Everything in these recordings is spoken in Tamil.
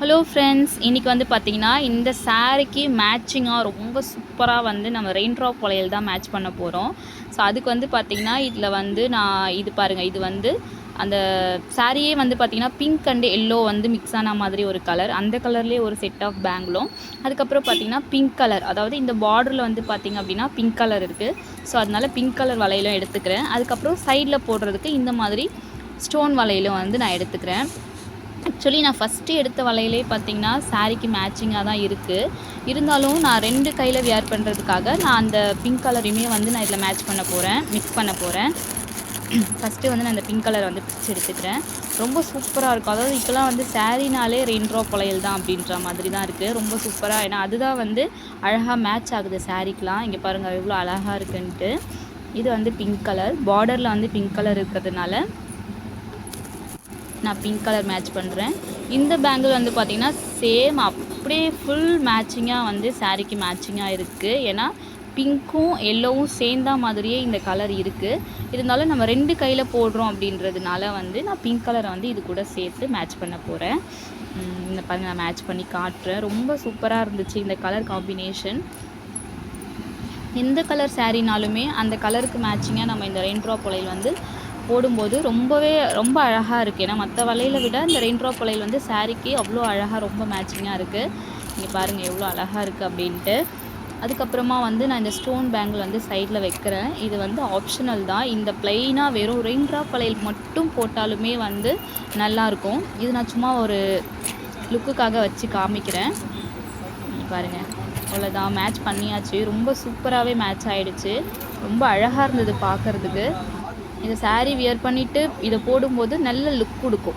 ஹலோ ஃப்ரெண்ட்ஸ், இன்றைக்கி வந்து பார்த்திங்கன்னா இந்த சாரீக்கு மேட்சிங்காக ரொம்ப சூப்பராக வந்து நம்ம ரெயின் ட்ராப் வளையல் தான் மேட்ச் பண்ண போகிறோம். ஸோ அதுக்கு வந்து பார்த்திங்கன்னா இதில் வந்து நான் இது பாருங்கள், இது வந்து அந்த சாரியே வந்து பார்த்திங்கன்னா பிங்க் அண்ட் எல்லோ வந்து மிக்ஸ் ஆன மாதிரி ஒரு கலர், அந்த கலர்லேயே ஒரு செட் ஆஃப் பேங்கிளும், அதுக்கப்புறம் பார்த்திங்கன்னா பிங்க் கலர், அதாவது இந்த பார்டரில் வந்து பார்த்திங்க அப்படின்னா பிங்க் கலர் இருக்குது. ஸோ அதனால் பிங்க் கலர் வளையலும் எடுத்துக்கிறேன். அதுக்கப்புறம் சைடில் போடுறதுக்கு இந்த மாதிரி ஸ்டோன் வளையலும் வந்து நான் எடுத்துக்கிறேன். ஆக்சுவலி நான் ஃபஸ்ட்டு எடுத்த வளையலே பார்த்திங்கன்னா சாரீக்கு மேட்சிங்காக தான் இருக்குது. இருந்தாலும் நான் 2 கையில் வியர் பண்ணுறதுக்காக நான் அந்த பிங்க் கலரையுமே வந்து நான் இதில் மேட்ச் பண்ண போகிறேன், மிக்ஸ் பண்ண போகிறேன். ஃபஸ்ட்டு வந்து நான் இந்த பிங்க் கலர் வந்து பிரித்து எடுத்துக்கிறேன். ரொம்ப சூப்பராக இருக்கும். அதாவது இப்போலாம் வந்து சாரீனாலே ரெயின் ட்ராப் வளையல் தான் அப்படின்ற மாதிரி தான் இருக்குது. ரொம்ப சூப்பராக, ஏன்னா அதுதான் வந்து அழகாக மேட்ச் ஆகுது சாரீக்கெலாம். இங்கே பாருங்கள் எவ்வளோ அழகாக இருக்குன்ட்டு. இது வந்து பிங்க் கலர், பார்டரில் வந்து பிங்க் கலர் இருக்கிறதுனால நான் பிங்க் கலர் மேட்ச் பண்ணுறேன். இந்த பேங்கிள் வந்து பார்த்திங்கன்னா சேம் அப்படியே ஃபுல் மேட்சிங்காக வந்து சாரீக்கு மேட்சிங்காக இருக்குது. ஏன்னா பிங்க்கும் எல்லோவும் சேர்ந்தா மாதிரியே இந்த கலர் இருக்குது. இருந்தாலும் நம்ம 2 கையில் போடுறோம் அப்படின்றதுனால வந்து நான் பிங்க் கலரை வந்து இது கூட சேர்த்து மேட்ச் பண்ண போகிறேன். இந்த பாருங்க, நான் மேட்ச் பண்ணி காட்டுறேன். ரொம்ப சூப்பராக இருந்துச்சு இந்த கலர் காம்பினேஷன். எந்த கலர் சாரீனாலுமே அந்த கலருக்கு மேட்சிங்காக நம்ம இந்த ரெயின் ட்ராப் வளையல் வந்து போடும்போது ரொம்ப அழகாக இருக்குது. ஏன்னா மற்ற வளையலை விட இந்த ரெயின் ட்ராப் வளையல் வந்து சாரீக்கு அவ்வளோ அழகாக ரொம்ப மேட்சிங்காக இருக்குது. இங்கே பாருங்கள் எவ்வளோ அழகாக இருக்குது அப்படின்ட்டு. அதுக்கப்புறமா வந்து நான் இந்த ஸ்டோன் பேங்கிள் வந்து சைடில் வைக்கிறேன். இது வந்து ஆப்ஷனல் தான். இந்த ப்ளைனாக வெறும் ரெயின் ட்ராப் வளையல் மட்டும் போட்டாலுமே வந்து நல்லாயிருக்கும். இது நான் சும்மா ஒரு லுக்குக்காக வச்சு காமிக்கிறேன். பாருங்கள், அவ்வளோதான், மேட்ச் பண்ணியாச்சு. ரொம்ப சூப்பராகவே மேட்ச் ஆகிடுச்சு. ரொம்ப அழகாக இருந்தது பார்க்குறதுக்கு. இந்த சாரீ வியர் பண்ணிவிட்டு இதை போடும்போது நல்ல லுக் கொடுக்கும்.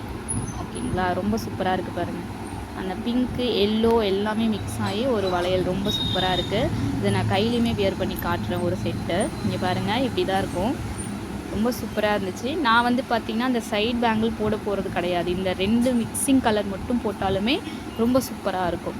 ஓகேங்களா, ரொம்ப சூப்பராக இருக்குது பாருங்கள். அந்த பிங்க்கு எல்லோ எல்லாமே மிக்ஸ் ஆகி ஒரு வளையல் ரொம்ப சூப்பராக இருக்குது. இதை நான் கையிலையுமே வியர் பண்ணி காட்டுறேன் ஒரு செட்டு. இங்கே பாருங்கள், இப்படி தான் இருக்கும். ரொம்ப சூப்பராக இருந்துச்சு. நான் வந்து பார்த்திங்கன்னா அந்த சைட் பேங்கிள் போட போகிறது கிடையாது. இந்த 2 மிக்சிங் கலர் மட்டும் போட்டாலுமே ரொம்ப சூப்பராக இருக்கும்.